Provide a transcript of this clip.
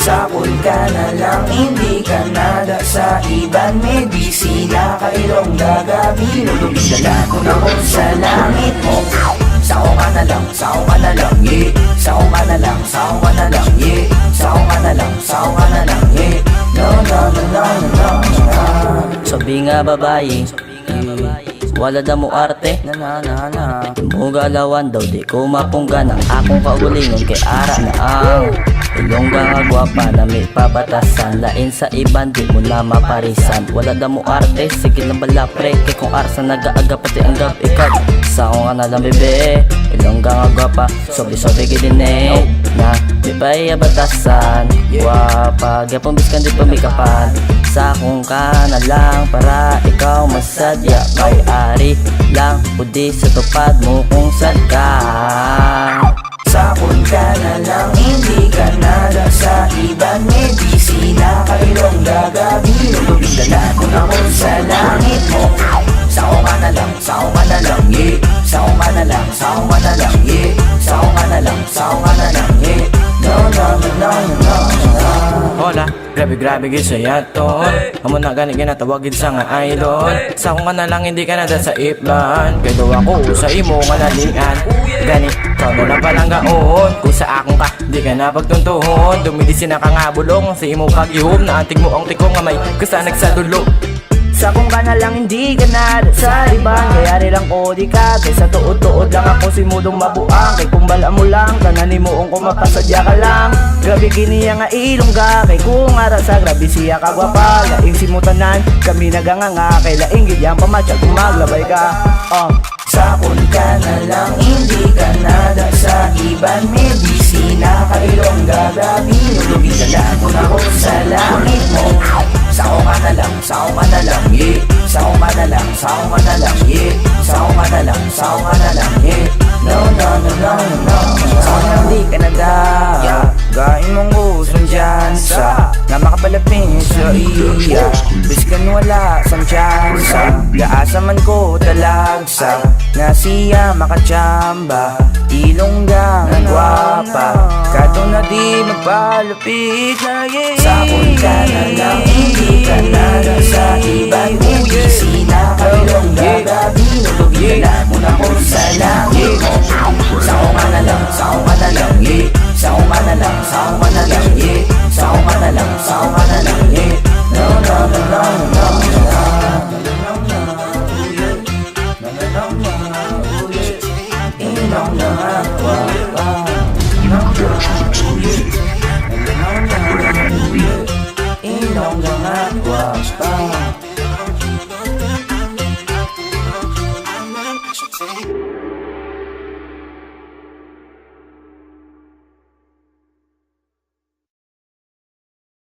Sapon ka na lang, hindi ka nada sa ibang medisina. Kailong gagabi, lulubidala ko na ko sa langit mo. Sao ka na lang, sao ka na lang, yeah. Sao ka na lang, sao ka na lang, yeah. Sao ka na lang, sao ka na lang, yeah. No, no, no, no, no, no. Sabi nga babae, wala da mo arte, mo galawan daw di ko mapunggan. Ang akong kaulingon kay ara na ang ilongga nga gwapa na may pabatasan. Lain sa iban di mo na maparisan. Wala da mo arte, sige lang bala pre. Kay kung arsa nag-aaga pati ang gab ikaw. Sa akong nga nalang bebe, ilongga nga gwapa, sobi-sobi gidin eh. Na di ba batasan, gwapa, gyapong biskan di pamikapan. Sa akong ka na lang para ikaw masadya. Kay ari lang pudi sa tupad mo kung sad ka. Sapon ka na lang, hindi ka nada sa ibang medisina. Kailong gagabi, lulubidala ko na ko sa langit mo. Sao ka na lang, sao ka na lang, yeah. Sao ka na lang, sao ka na lang, yeah. Sao ka na lang, sao ka na lang, yeah. No, no, no, no, no, no. Hola, grabe gid siya to. Amo na gani ginatawagin sa nga idol. Sa kung ka na lang hindi ka na sa iplan. Kay daw ako sa imo nga nalingan. Gani, ikaw na lang palang gaon. Kung sa akong ka, di ka na pagtuntuhon. Dumidisin na ka nga bulong sa imo pag-ihom. Naantig mo ang tikong nga may kasanag sa dulo. Sa kung ka na lang hindi ka na sa ibang, kaya lang ko di ka. Kay sa tuod-tuod lang ako si mudong mabuang. Kay kung bala mo lang, kanani mo kung mapasadya ka lang. Grabe kiniya nga ilong ka, kay kung ara sa grabe siya ka gwapa. Laing simutanan, kami naganganga. Kay laing gidyang pamatya kung maglabay ka. Sapon ka na lang, hindi ka nada sa ibang medisina. Kailong gagabi, lulubidala ko na ko sa langit mo. Sao ka na lang, sao ka na lang, yeah. Sao ka na lang, sao ka na lang, yeah. Sao ka na lang, sao ka na lang, yeah. No, no, no, no, no. Sao ka hindi ka nada, gain mong gusto dyan sa nga makabalapin sa iya. Biskan wala sang tsansa, gaasa man ko talagsa. Nga siya makachamba, ilongga nga gwapa. Kato na di magpalapit na, yeah. Sapon ka na lang, hindi ka nada sa ibang medisina. Kailong gagabi, lulubidala mo na ko sa langit mo. Sao ka na lang, sao ka na lang, yeah. Sao ka na lang, sao ka na lang, yeah. Sao ka na lang, sao ka na lang, yeah. No, no, no, no, no, no. Ilong na gwapa, ilong na gwapa.